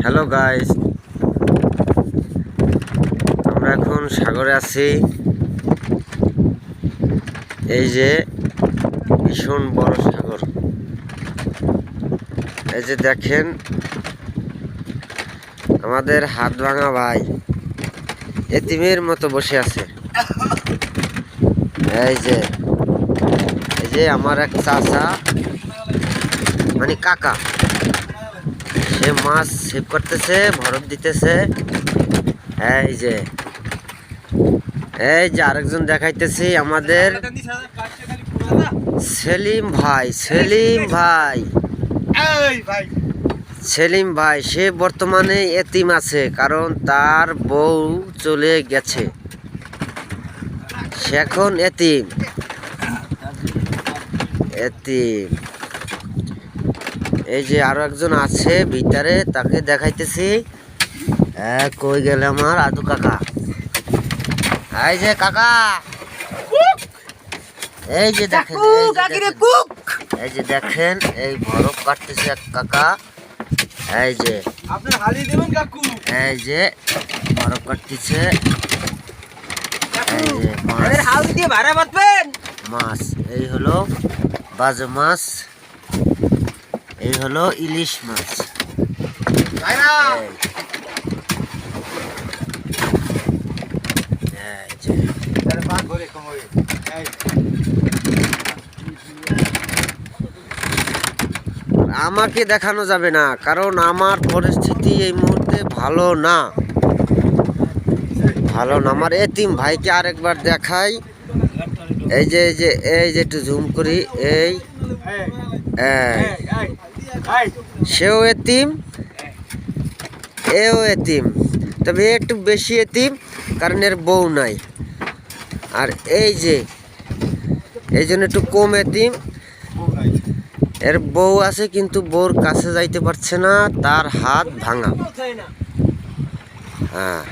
Hello guys, আমরা এখন সাগরে আছি। এই যে ভীষণ বড় সাগর। এই যে দেখেন আমাদের হাত ভাঙা ভাই এতিমের মতো বসে আছে। এই যে আমার এক চাচা মানে কাকা, সে মাছ সেভ করতেছে, ভরত দিতেছে। এই যে আরেকজন দেখাইতেছি, আমাদের সেলিম ভাই সে বর্তমানে এতিম আছে, কারণ তার বউ চলে গেছে, সে এখন এতিম। এই যে আরো একজন আছে ভিতরে, তাকে দেখাইতেছি। কই গেলে আমার আদু কাকা? এই যে কাকা, এই যে দেখেন, এই যে দেখেন, এই বরফ কাটতেছে এক কাকা। এই যে এই যে বরফ কাটতেছে। এই যে মাছ, এই হলো বাজে মাছ, এই হলো ইলিশ মাছ। আমাকে দেখানো যাবে না, কারণ আমার পরিস্থিতি এই মুহূর্তে ভালো না। আমার এতিম ভাইকে আরেকবার দেখাই। এই যে একটু জুম করি। এই সেও এতিম, এও এতিম, তবে একটু বেশি এতিম কারণ এর বউ নাই। আর এই জন্য একটু কম এতিম। এর বউ আছে কিন্তু বউর কাছে যাইতে পারছে না, তার হাত ভাঙা। হ্যাঁ।